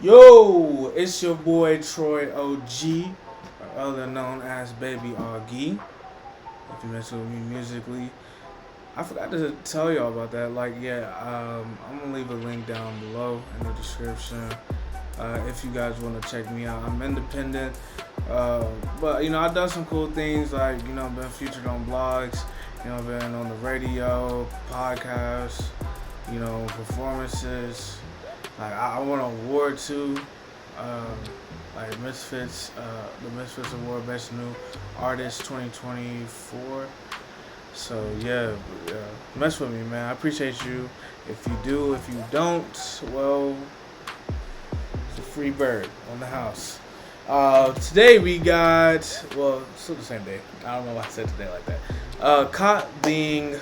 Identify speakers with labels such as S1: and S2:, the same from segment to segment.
S1: Yo, it's your boy Troy OG, or other known as Baby Augie. If you mess with me musically, I forgot to tell y'all about that. I'm gonna leave a link down below in the description. If you guys want to check me out, I'm independent, but I've done some cool things like been featured on blogs, been on the radio, podcasts, performances. I won an award too, um, like Misfits, the Misfits Award Best New Artist 2024. So yeah, mess with me, man. I appreciate you. If you do, if you don't, well, it's a free bird on the house. Today we got, well, still the same day. I don't know why I said today like that. Caught being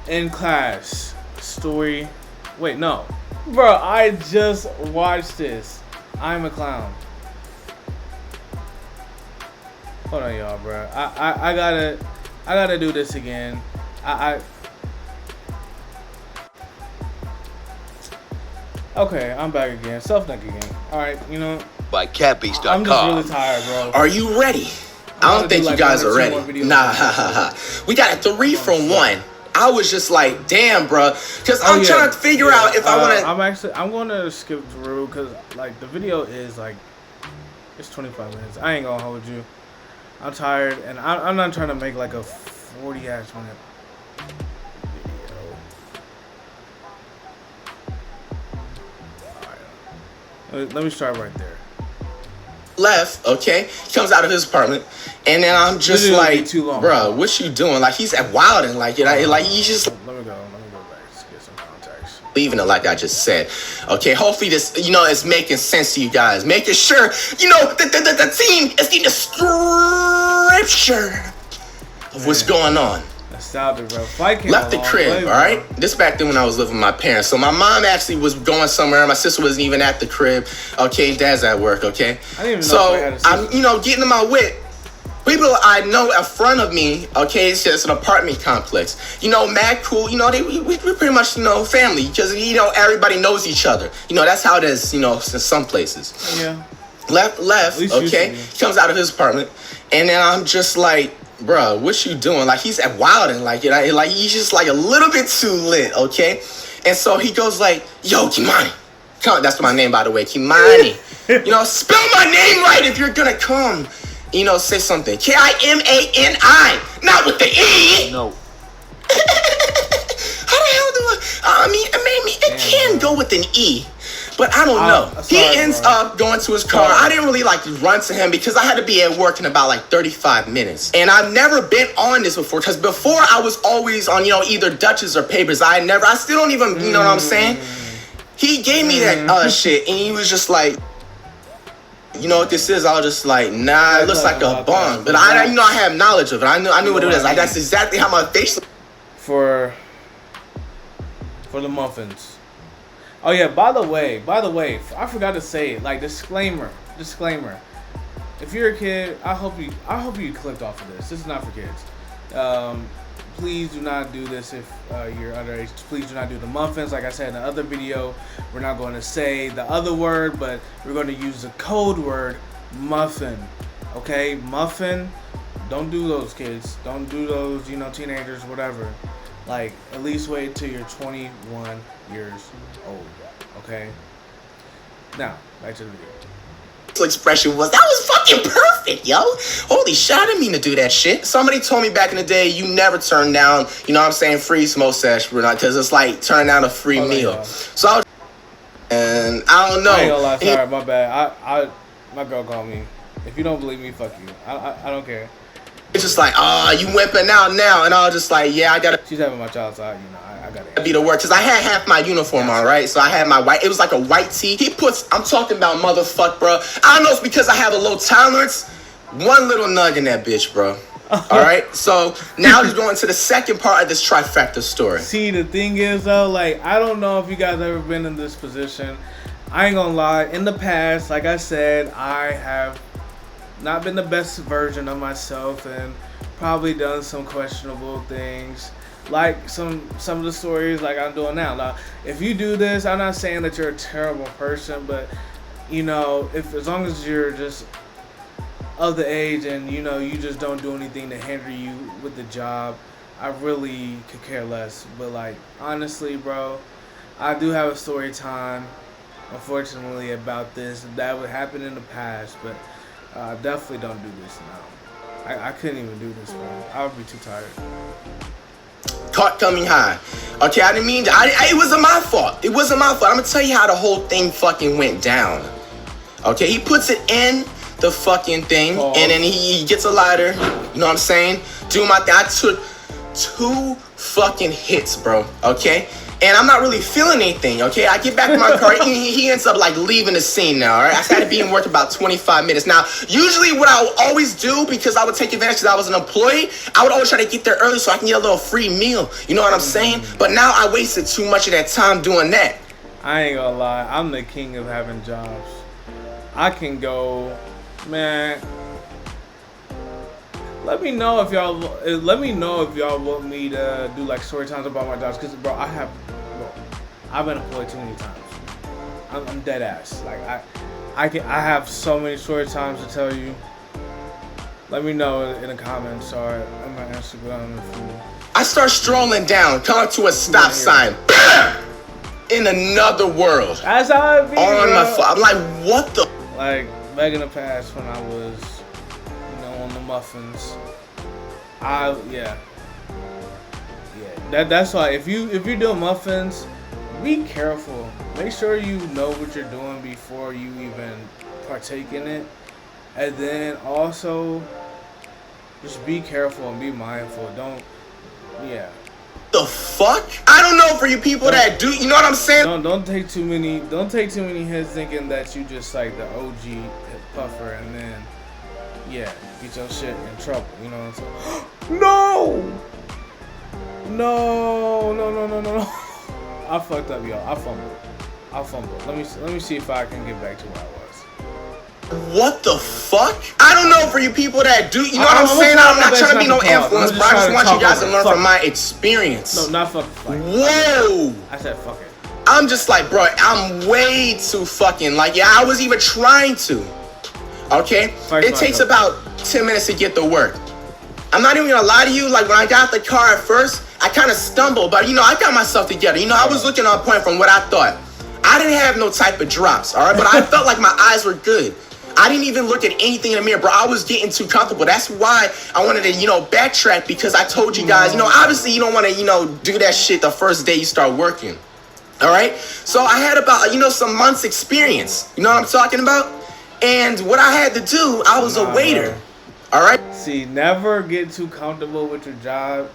S1: in class. Story. Wait, no. Bro, I just watched this. I'm a clown. Hold on, y'all, bro. I gotta do this again. Okay, I'm back again. Self-neck again. Alright,
S2: By catbeast.com.
S1: I'm just really tired, bro.
S3: Are you ready? I don't think you guys are ready. Nah, we got a 3 from 1. I was just like, damn, bro, because I'm trying to figure out if I want
S1: to. I'm going to skip through because like the video is like it's 25 minutes. I ain't gonna hold you. I'm tired and I'm not trying to make like a 40-ass minute video. Alright, let me start right there.
S3: left, okay? He comes out of his apartment, and then I'm just like, bro, what you doing? Like, he's at wilding, like, like, he's just...
S1: Let me go back to get some context.
S3: Leaving it like I just said, okay? Hopefully this, is making sense to you guys. Making sure, the team is getting the scripture of what's going on.
S1: Nostalgic, bro. Fight
S3: Left the crib, all right? This back then when I was living with my parents. So my mom actually was going somewhere. My sister wasn't even at the crib. Okay, dad's at work, okay?
S1: I didn't even know
S3: so I'm, getting in my whip. People I know in front of me, okay, it's just an apartment complex. Mad cool, we're pretty much, family. Because, everybody knows each other. That's how it is, in some places.
S1: Yeah.
S3: Left, okay? He comes out of his apartment. And then I'm just like, bro, what you doing? Like, he's at wilding, like he's just like a little bit too lit, okay? And so he goes like, yo, Kimani. Come, that's my name, by the way, Kimani. Spell my name right if you're gonna come. Say something. Kimani, not with the E.
S2: No.
S3: How the hell do it can go with an E. But I don't know. He ends up going to his car. I didn't really run to him because I had to be at work in about 35 minutes. And I've never been on this before because before I was always on, either Dutchess or Papers. I still don't even, you know what I'm saying? He gave me that shit and he was just like, you know what this is? I was just like, nah, it looks like a bong. But I have knowledge of it. I knew what it was. Like, that's exactly how my face looked.
S1: For the muffins. Oh yeah, by the way, I forgot to say it. Disclaimer. If you're a kid, I hope you clicked off of this. This is not for kids. Please do not do this if you're underage. Please do not do the muffins. Like I said in the other video, we're not going to say the other word, but we're going to use the code word muffin. Okay, muffin. Don't do those, kids. Don't do those. Teenagers, whatever. At least wait till you're 21 years old. Okay? Now, back to the video.
S3: Expression was, that was fucking perfect, yo. Holy shit, I didn't mean to do that shit. Somebody told me back in the day, you never turn down, free smoke sesh, because it's turning down a free meal. Yeah. So I was, and I don't know.
S1: I ain't gonna lie, sorry, my bad. My girl called me. If you don't believe me, fuck you. I don't care.
S3: It's just you wimping out now, and I was just like, yeah, I gotta.
S1: She's having my child, so I gotta
S3: be to work because I had half my uniform on, right? So I had my white. It was like a white tee. I'm talking about motherfuck, bro. I don't know. It's because I have a low tolerance. One little nug in that bitch, bro. All right. So now he's going to the second part of this trifecta story.
S1: See, the thing is though, I don't know if you guys ever been in this position. I ain't gonna lie. In the past, like I said, I have not been the best version of myself and probably done some questionable things. like some of the stories like I'm doing now. Now, if you do this, I'm not saying that you're a terrible person, but you know, if as long as you're just of the age and you know you just don't do anything to hinder you with the job, I really could care less. But like honestly, bro, I do have a story time, unfortunately, about this that would happen in the past, but I definitely don't do this now. I couldn't even do this, bro. I would be too tired.
S3: Caught coming high. Okay, I didn't mean to. It wasn't my fault. It wasn't my fault. I'm gonna tell you how the whole thing fucking went down. Okay, he puts it in the fucking thing, and then he gets a lighter. You know what I'm saying? Do my thing. I took 2 fucking hits, bro. Okay? And I'm not really feeling anything, okay? I get back in my car, he ends up like leaving the scene now, all right? I had to be in work about 25 minutes. Now, usually what I would always do, because I would take advantage because I was an employee, I would always try to get there early so I can get a little free meal. You know what I'm saying? But now I wasted too much of that time doing that.
S1: I ain't gonna lie, I'm the king of having jobs. I can go, man. Let me know if y'all want me to do like story times about my jobs, cause bro, I've been employed too many times. I'm dead ass. Like I have so many story times to tell you. Let me know in the comments or on my Instagram if you.
S3: I start strolling down, coming to a stop sign. In another world.
S1: That's how it be,
S3: on my phone. I'm like, what the?
S1: Like back in the past when I was, on the muffins. That's why if you're doing muffins, be careful. Make sure you know what you're doing before you even partake in it, and then also just be careful and be mindful.
S3: The fuck? I don't know for you people that do. You know what I'm saying?
S1: Don't take too many hits thinking that you just like the OG puffer and then. Yeah, get your shit in trouble. You know what I'm saying? No. I fucked up, y'all. I fumbled. Let me see if I can get back to where I was.
S3: What the fuck? I don't know for you people that do. You know what I'm saying? I'm not trying to be no influence, but I just want you guys to learn from my experience.
S1: No, not fucking.
S3: Whoa!
S1: I said fuck it.
S3: I'm just like, bro, I'm way too fucking like, yeah, I was even trying to. Okay? It takes about 10 minutes to get to work. I'm not even gonna lie to you, like when I got the car at first, I kind of stumbled, but I got myself together. I was looking on point from what I thought. I didn't have no type of drops, all right? But I felt like my eyes were good. I didn't even look at anything in the mirror, bro. I was getting too comfortable. That's why I wanted to, backtrack, because I told you guys, obviously you don't want to, do that shit the first day you start working. All right? So I had about, some months experience. You know what I'm talking about? And what I had to do, I was a waiter. Bro. All right?
S1: See, never get too comfortable with your job.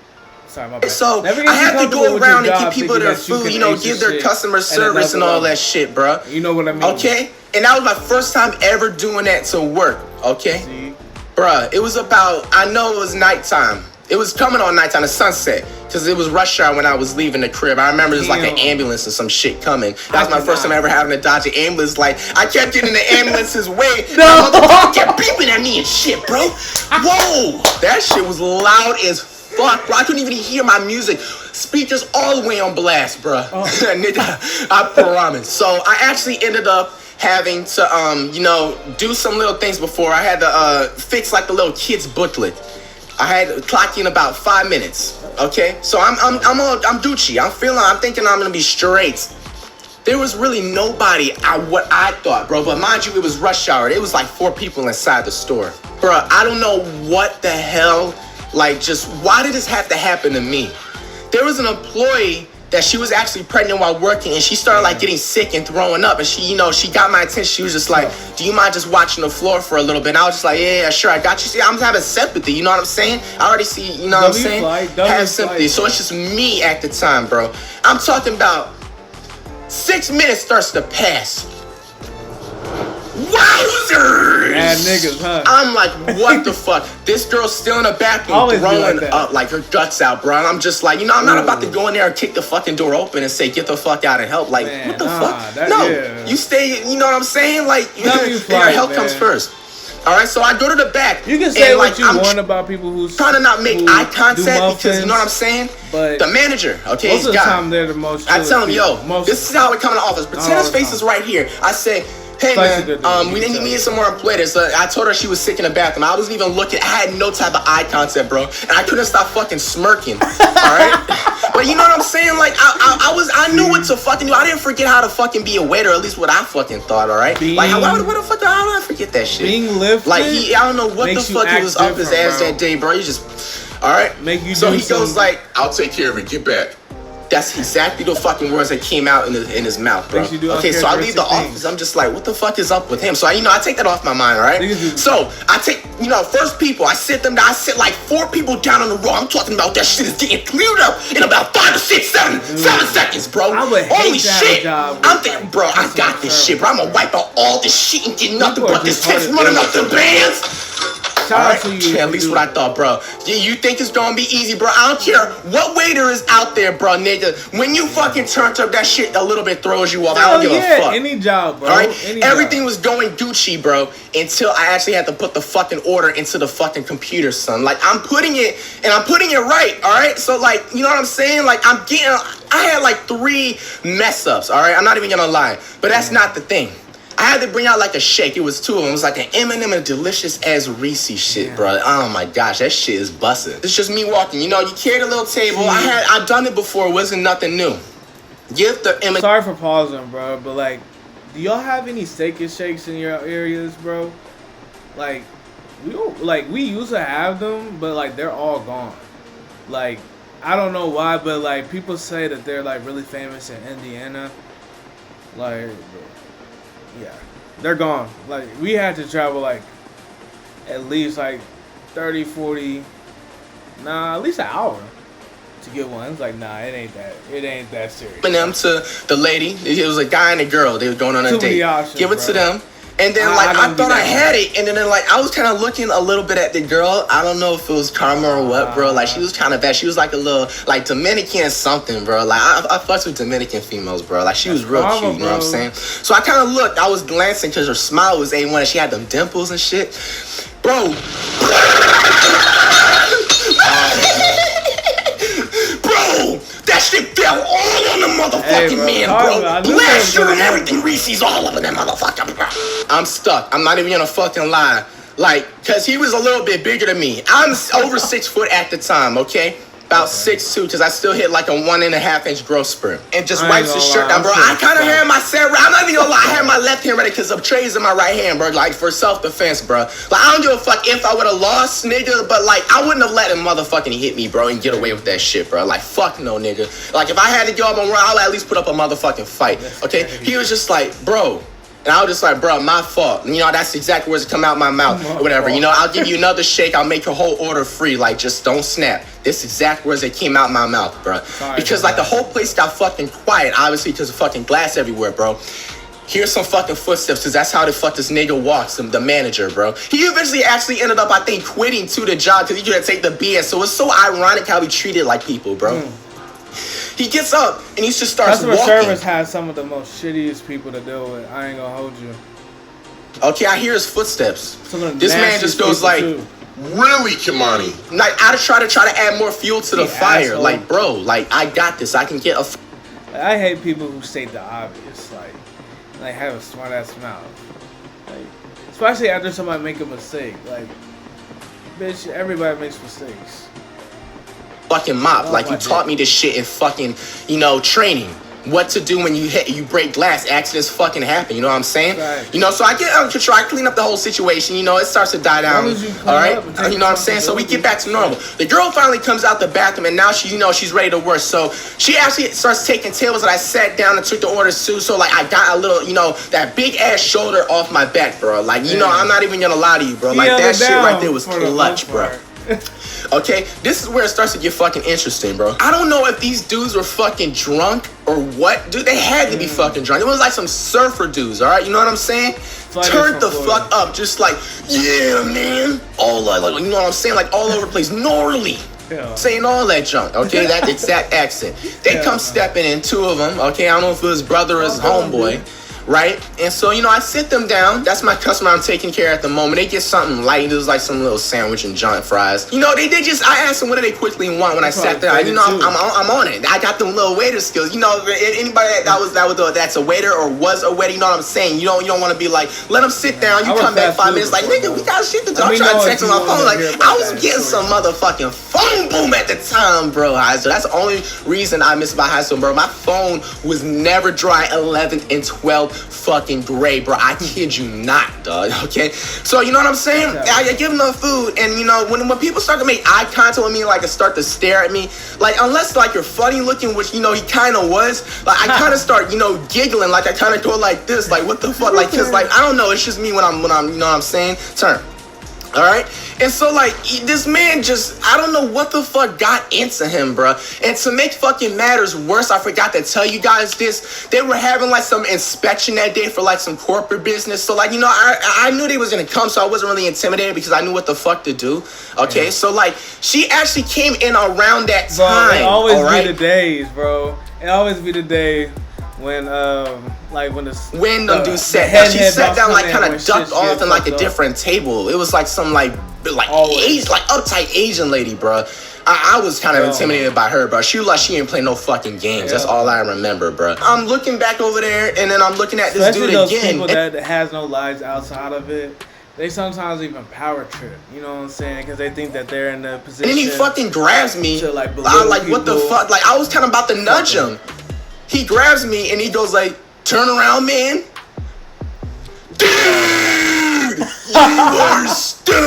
S1: Sorry, my bad.
S3: So I have to go around and give people their food, give their customer service and all that shit, bro.
S1: You know what I mean?
S3: Okay? And that was my first time ever doing that to work, okay?
S1: See?
S3: Bruh, it was about, I know it was nighttime. It was coming on nighttime, the sunset, because it was rush hour when I was leaving the crib. I remember there's like an ambulance or some shit coming. That was my first time ever having to dodge an ambulance. Like, I kept getting in the ambulance's way. No! I kept beeping at me and shit, bro. Whoa! That shit was loud as fuck, bro. I couldn't even hear my music. Speakers all the way on blast, bro. Nigga, I promise. So I actually ended up having to, do some little things before. I had to fix like the little kids booklet. I had to clock in about 5 minutes. Okay, so I'm Gucci. I'm thinking I'm gonna be straight. There was really nobody what I thought, bro. But mind you, it was rush hour. It was like 4 people inside the store, bro. I don't know what the hell. Like, just why did this have to happen to me? There was an employee that she was actually pregnant while working, and she started like getting sick and throwing up, and she got my attention. She was just like, do you mind just watching the floor for a little bit? And I was just like, yeah, sure, I got you. See, I'm having sympathy, you know what I'm saying? I already see, you know what I'm saying? Have sympathy. So it's just me at the time, bro. I'm talking about 6 minutes starts to pass. Wowzers!
S1: Mad niggas, huh?
S3: I'm like, what the fuck? This girl's still in the bathroom throwing up like her guts out, bro. And I'm just like, I'm not about to go in there and kick the fucking door open and say, get the fuck out and help. Like, man, what the fuck? No, you stay, you know what I'm saying? Like, your health comes first. All right, so I go to the back.
S1: You can say what you want about people who's
S3: trying to not make eye contact because you know what I'm saying.
S1: But
S3: the manager, okay,
S1: most of the time they're the most.
S3: I tell him, yo, this is how we come in the office. Pretend his face is right here. I say, hey man, we needed some more employees. So I told her she was sick in the bathroom. I wasn't even looking. I had no type of eye contact, bro, and I couldn't stop fucking smirking. All right, but you know what I'm saying? Like I knew what to fucking do. I didn't forget how to fucking be a waiter. At least what I fucking thought. All right, like how the fuck how did I forget that shit?
S1: Being lifted,
S3: like I don't know what the fuck he was up his ass that day, bro. He just all right. So he goes like, I'll take care of it. Get back. That's exactly the fucking words that came out in his mouth, bro. Okay, so I leave the office. I'm just like, what the fuck is up with him? So I take that off my mind, all right? So I take, first people. I sit them down. I sit like 4 people down on the row. I'm talking about that shit is getting cleared up in about 5 to 6, 7 seconds, bro. Holy shit! I'm thinking, bro, I got this shit, bro. I'm gonna wipe out all this shit and get nothing but this text running up the bands. Alright, at least what I thought, bro. You think it's gonna be easy, bro? I don't care what waiter is out there, bro, nigga. When you fucking turned up, that shit a little bit throws you off. I don't give a fuck.
S1: Any job, bro.
S3: Alright? Everything was going Gucci, bro, until I actually had to put the fucking order into the fucking computer, son. Like, I'm putting it right, alright? So, like, you know what I'm saying? Like, I had like 3 mess ups, alright? I'm not even gonna lie. But that's not the thing. I had to bring out like a shake. It was 2 of them. It was like an M&M and a delicious ass Reese shit, bro. Oh my gosh, that shit is busted. It's just me walking. You carried a little table. I've done it before. It wasn't nothing new. Give the M&M.
S1: Sorry for pausing, bro, but like, do y'all have any steak and shakes in your areas, bro? Like, we used to have them, but like they're all gone. Like, I don't know why, but like people say that they're like really famous in Indiana. Like, yeah, they're gone. Like, we had to travel like at least like 30, 40, at least an hour to get one. It's like, nah, it ain't that serious.
S3: And them to the lady, it was a guy and a girl. They were going on a date. Give it to them. And then, like, I thought I had it. And then, like, I was kind of looking a little bit at the girl. I don't know if it was karma or what, bro. Like, she was kind of bad. She was, like, a little, like, Dominican something, bro. Like, I fucked with Dominican females, bro. Like, she was real cute, you know what I'm saying? So I kind of looked. I was glancing because her smile was A1 and she had them dimples and shit. Bro. Bro, that shit fell all on the motherfucking man, bro. Black shirt and everything, Reese's all over that motherfucker, bro. I'm stuck. I'm not even gonna fucking lie. Like, cause he was a little bit bigger than me. I'm over 6 foot at the time, okay? About 6'2", because I still hit like a 1.5 inch growth spurt. And just wipes his shirt down, bro. I kind of had my I'm not even gonna lie, I had my left hand ready because the tray's in my right hand, bro. Like, for self-defense, bro. Like, I don't give a fuck if I would have lost, nigga, but like, I wouldn't have let him motherfucking hit me, bro, and get away with that shit, bro. Like, fuck no, nigga. Like, if I had to go up and run, I'll at least put up a motherfucking fight, okay? He was just like, bro. And I was just like, bro, my fault. And, that's exactly words that come out my mouth or whatever. I'll give you another shake. I'll make your whole order free. Like, just don't snap. This exact words that came out my mouth, bro. Because, like, the whole place got fucking quiet, obviously, because of fucking glass everywhere, bro. Here's some fucking footsteps, because that's how the fuck this nigga walks, the manager, bro. He eventually actually ended up, I think, quitting to the job because he couldn't take the BS. So it's so ironic how he treated like people, bro. He gets up and he just starts walking.
S1: Customer service has some of the most shittiest people to deal with. I ain't gonna hold you.
S3: Okay, I hear his footsteps. This man just goes like, really, Kimani? Like, I try to add more fuel to the fire. Asshole. Like, bro, like, I got this. I can get a...
S1: I hate people who state the obvious. Like have a smart ass mouth. Like, especially after somebody make a mistake. Like, bitch, everybody makes mistakes.
S3: Fucking mop. Like, you taught me this shit in fucking, training. What to do when you break glass. Accidents fucking happen. You know what I'm saying? Right. So I get under control. I clean up the whole situation. It starts to die down. All right? You know what I'm saying? So we get back to normal. The girl finally comes out the bathroom, and now she's ready to work. So she actually starts taking tables, and I sat down and took the orders too. So, like, I got a little, that big ass shoulder off my back, bro. Like, I'm not even gonna lie to you, bro. Like, that shit right there was clutch, bro. Okay, this is where it starts to get fucking interesting, bro. I don't know if these dudes were fucking drunk or what. Dude, they had to be fucking drunk. It was like some surfer dudes, all right? You know what I'm saying? Turned the fuck up, just like, yeah, man. All like, you know what I'm saying? Like, all over the place. Gnarly. Yeah. Saying all that junk, okay? That exact accent. They come stepping in, 2 of them, okay? I don't know if it was brother or his homeboy. right? And so, you know, I sit them down. That's my customer I'm taking care of at the moment. They get something light. It was like some little sandwich and giant fries. You know, they just, I asked them what do they quickly want when I sat there. You know, I'm on it. I got them little waiter skills. You know, anybody that's a waiter or was a waiter, you know what I'm saying? You don't want to be like, let them sit down. You come back 5 minutes like, nigga, we got shit to do. I'm trying to text on my phone. Like, I was getting some motherfucking phone boom at the time, bro. So that's the only reason I miss my high school, bro. My phone was never dry 11th and 12th fucking grade, bro. I kid you not, dog. Okay, so you know what I'm saying? I give them the food, and you know when people start to make eye contact with me, like start to stare at me, like unless like you're funny looking, which you know he kind of was, like I kind of start giggling, like I kind of go like this, like what the fuck, like cause like I don't know, it's just me when I'm you know what I'm saying? Turn. All right, and so like this man just, I don't know what the fuck got into him, bro. And to make fucking matters worse, I forgot to tell you guys this. They were having like some inspection that day for like some corporate business. So like, you know, I knew they was gonna come, so I wasn't really intimidated because I knew what the fuck to do. Okay, yeah. So like she actually came in around that time.
S1: It always be the days, bro. It always be the day when like when the
S3: dude sat, she sat down like kind of ducked off in like a different table. It was like some like Asian, like uptight Asian lady, bro. I was kind of intimidated by her, bro. She was like she didn't play no fucking games. That's all I remember, bro. I'm looking back over there, and then I'm looking at this dude
S1: those
S3: again.
S1: People that has no lives outside of it. They sometimes even power trip, you know what I'm saying? Because they think that they're in the position.
S3: And then he fucking grabs me.
S1: To, like,
S3: I'm like, what the fuck? Like I was kind of about to nudge him. He grabs me and he goes like, turn around, man. Dude, you are stupid.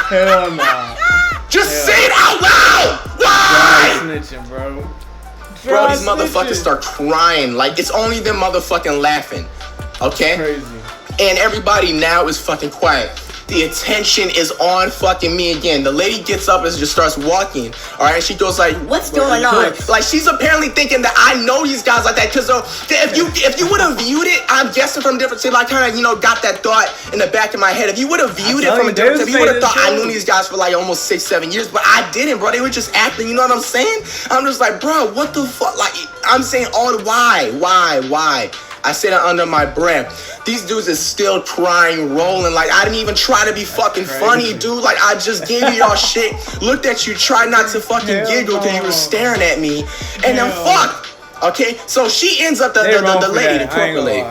S1: Hell no.
S3: Just say it out loud. Why?
S1: Snitching, bro.
S3: Bro, these motherfuckers start crying. Like, it's only them motherfucking laughing. Okay?
S1: Crazy.
S3: And everybody now is fucking quiet. The attention is on fucking me again. The lady gets up and just starts walking. All right, she goes like, "What's going on?" Like she's apparently thinking that I know these guys like that. Cause if you would have viewed it, I'm guessing from different. I kind of got that thought in the back of my head. If you would have viewed it from a different, you would have thought I knew these guys for like almost 6-7 years, but I didn't, bro. They were just acting. You know what I'm saying? I'm just like, bro, what the fuck? Like I'm saying, why? I said it under my breath. These dudes is still crying, rolling. Like, I didn't even try to be fucking funny, dude. Like, I just gave you y'all shit. Looked at you, tried not to fucking giggle because you were staring at me. And then fuck. Okay? So she ends up, the lady, the corporate lady,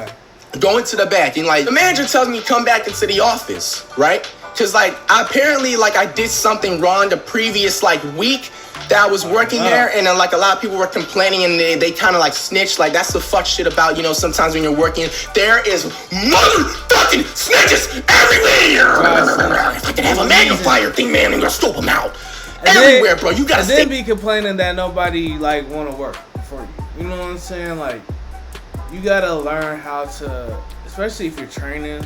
S3: going to the back. And, like, the manager tells me to come back into the office, right? Because, like, apparently, like, I did something wrong the previous, like, week that I was working there, and then like a lot of people were complaining, and they kind of like snitched. Like that's the fuck shit about, you know, sometimes when you're working, there is motherfucking snitches everywhere. If I could have a magnifier thing, man, I'm gonna scope them out everywhere, bro. You gotta
S1: then be complaining that nobody like want to work for you. You know what I'm saying? Like you gotta learn how to, especially if you're training,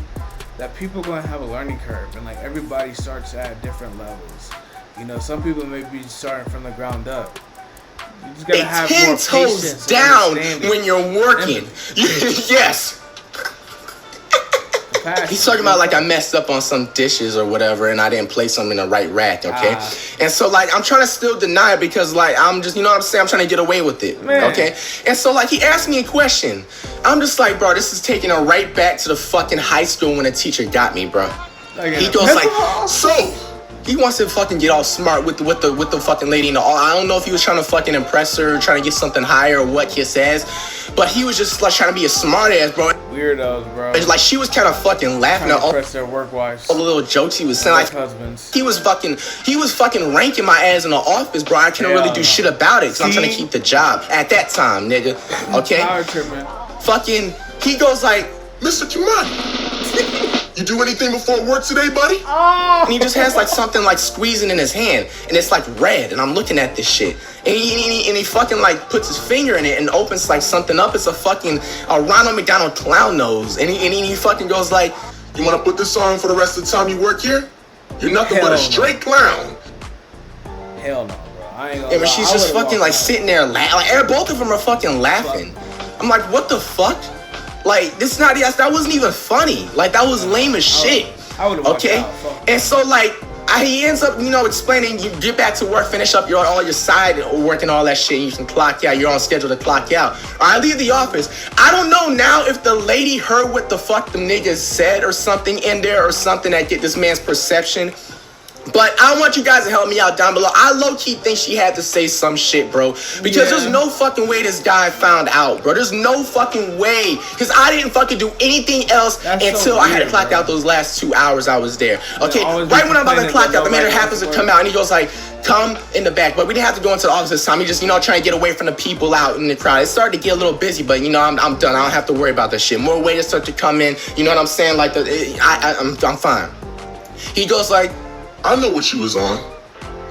S1: that people gonna have a learning curve, and like everybody starts at different levels. You know, some people may be starting from the ground up. You just gotta have more patience. 10 toes
S3: down when you're working. Yes. He's talking about like I messed up on some dishes or whatever, and I didn't place them in the right rack. Okay, and so like I'm trying to still deny it because like I'm just, you know what I'm saying, I'm trying to get away with it. Man. Okay, and so like he asked me a question. I'm just like, bro, this is taking it right back to the fucking high school when a teacher got me, bro. He goes like, so. He wants to fucking get all smart with the fucking lady in the all. I don't know if he was trying to fucking impress her, trying to get something higher or what he says, but he was just like trying to be a smart ass, bro.
S1: Weirdos, bro.
S3: Like she was kind of fucking laughing at all
S1: their work wives.
S3: All the little jokes he was saying. Like
S1: husbands. He
S3: was fucking ranking my ass in the office, bro. I couldn't really do shit about it because I'm trying to keep the job at that time, nigga. Okay.
S1: Power tripping.
S3: Fucking. He goes like, Mr. Kimani. You do anything before work today, buddy? Oh. And he just has like something like squeezing in his hand, and it's like red, and I'm looking at this shit. And he fucking like puts his finger in it and opens like something up. It's a Ronald McDonald clown nose. And he fucking goes like, you wanna put this on for the rest of the time you work here? You're nothing but a straight clown.
S1: Hell no, bro. I ain't gonna lie.
S3: She's just fucking like sitting there laughing. Like both of them are fucking laughing. I'm like, what the fuck? Like, this not, that wasn't even funny. Like, that was lame as shit.
S1: I would've
S3: okay? And so, like, he ends up, explaining, you get back to work, finish up all your side work and all that shit. You can clock out. You're on schedule to clock out. I leave the office. I don't know now if the lady heard what the fuck the niggas said or something in there or something that get this man's perception. But I want you guys to help me out down below. I low-key think she had to say some shit, bro. Because there's no fucking way this guy found out, bro. There's no fucking way. Because I didn't fucking do anything else until I had to clock out those last 2 hours I was there. Okay, right when I'm about to clock out, the manager happens to come out and he goes like, come in the back. But we didn't have to go into the office this time. He just, trying to get away from the people out in the crowd. It started to get a little busy, but, I'm done. I don't have to worry about this shit. More waiters start to come in. You know what I'm saying? Like, I'm fine. He goes like,
S4: I know what she was on.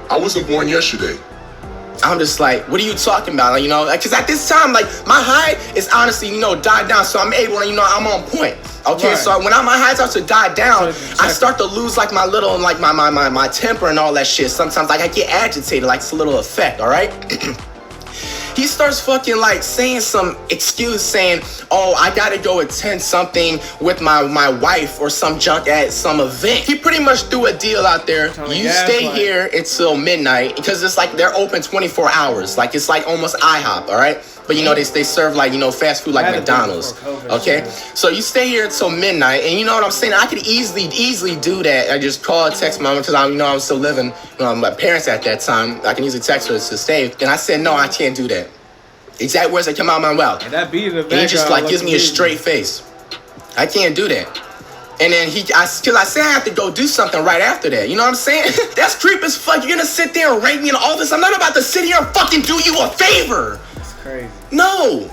S4: I wasn't born yesterday.
S3: I'm just like, what are you talking about? Because at this time, like, my high is honestly, died down. So I'm able to, I'm on point. Okay, right. So when my high starts to die down, I start to lose, like, my little, like, my temper and all that shit. Sometimes, like, I get agitated, like, it's a little effect, all right? He starts fucking like saying some excuse saying, oh, I gotta go attend something with my wife or some junk at some event. He pretty much threw a deal out there. You stay here until midnight because it's like they're open 24 hours. Like it's like almost IHOP, all right? But they serve like, fast food like McDonald's. Okay? So you stay here until midnight and you know what I'm saying? I could easily do that. I just call, text my mom because I'm still living with my parents at that time. I can easily text her to stay. And I said, no, I can't do that. Exact words that come out of my mouth. And he just like gives me a straight face. I can't do that. And then because I said I have to go do something right after that. You know what I'm saying? That's creep as fuck. You're gonna sit there and rank me in the office. I'm not about to sit here and fucking do you a favor.
S1: That's crazy.
S3: No.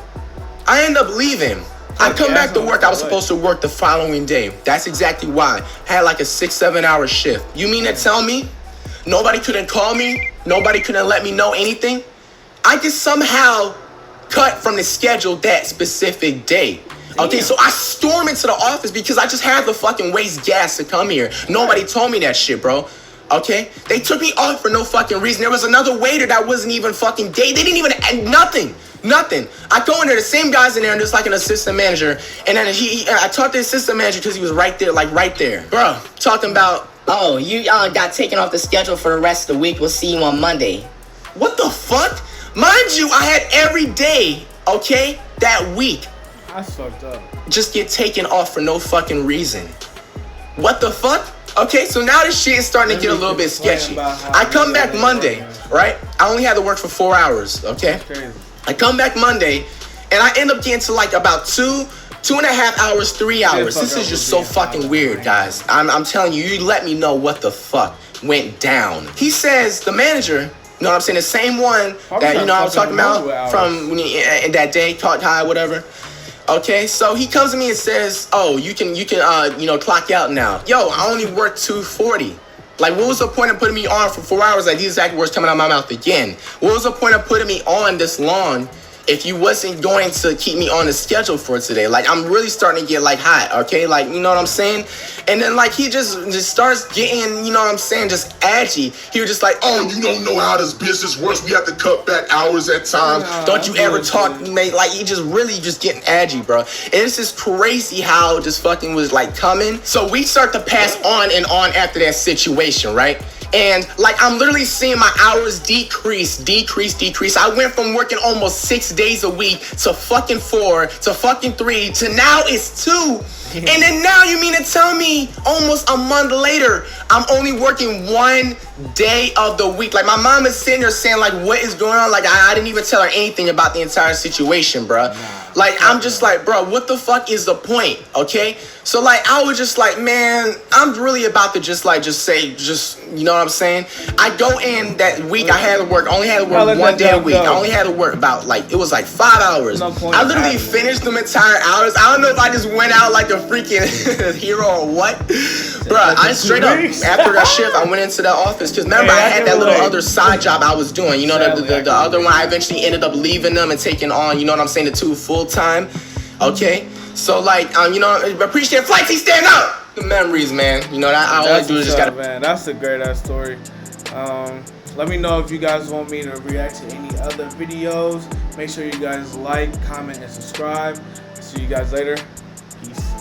S3: I end up leaving. I come back to work. I was supposed to work the following day. That's exactly why. I had like a 6-7 hour shift. You mean to tell me nobody couldn't call me? Nobody couldn't let me know anything? I just somehow cut from the schedule that specific day. Okay, so I storm into the office because I just had to fucking waste gas to come here. Nobody told me that shit, bro. Okay? They took me off for no fucking reason. There was another waiter that wasn't even fucking day. They didn't even add nothing. I go in there, the same guy's in there, and there's like an assistant manager. And then I talked to the assistant manager because he was right there, like right there. Bro, talking about,
S5: oh, you got taken off the schedule for the rest of the week. We'll see you on Monday.
S3: What the fuck? Mind you, I had every day, okay, that week.
S1: That's fucked up.
S3: Just get taken off for no fucking reason. What the fuck? Okay, so now this shit is starting to get a little bit sketchy. I come back Monday, right? I only had to work for 4 hours, okay? I come back Monday, and I end up getting to like about 2.5 hours, 3 hours. This is just so fucking weird, guys. I'm telling you, you let me know what the fuck went down. He says, the manager, you know what I'm saying, the same one that, I was talking about from in that day, caught high, whatever. Okay, so he comes to me and says, oh, you can clock out now. Yo, I only worked 2:40. Like, what was the point of putting me on for 4 hours? Like, these exact words coming out of my mouth again. What was the point of putting me on this long if you wasn't going to keep me on the schedule for today? Like, I'm really starting to get, like, hot, okay? Like, you know what I'm saying? And then, like, he just starts getting, you know what I'm saying, just edgy. He was just like,
S4: oh, you don't know how this business works. We have to cut back hours at times.
S3: Don't you ever talk, mate? Like, he just really just getting edgy, bro. And it's just crazy how just fucking was, like, coming. So we start to pass on and on after that situation, right? And like I'm literally seeing my hours decrease. I went from working almost 6 days a week to fucking 4 to fucking 3 to now it's 2. And then now you mean to tell me almost a month later, I'm only working 1 day of the week. Like my mom is sitting there saying like, what is going on? Like I didn't even tell her anything about the entire situation, bro. Like I'm just like, bro, what the fuck is the point? Okay. So like I was just like, man, I'm really about to just say, you know what I'm saying? I go in that week, I had to work, only had to work 1 day a week. I only had to work about like, it was like 5 hours. I literally finished them entire hours. I don't know if I just went out like a freaking hero or what. Bruh, I straight up, after that shift, I went into the office. Because remember, I had that little other side job I was doing. You know, the other one, I eventually ended up leaving them and taking on, you know what I'm saying, the 2 full-time. Okay? So, like, you know, appreciate flights, he stand up! The memories, man. You know, that I always do is just gotta...
S1: Man, that's a great-ass story. Let me know if you guys want me to react to any other videos. Make sure you guys like, comment, and subscribe. See you guys later.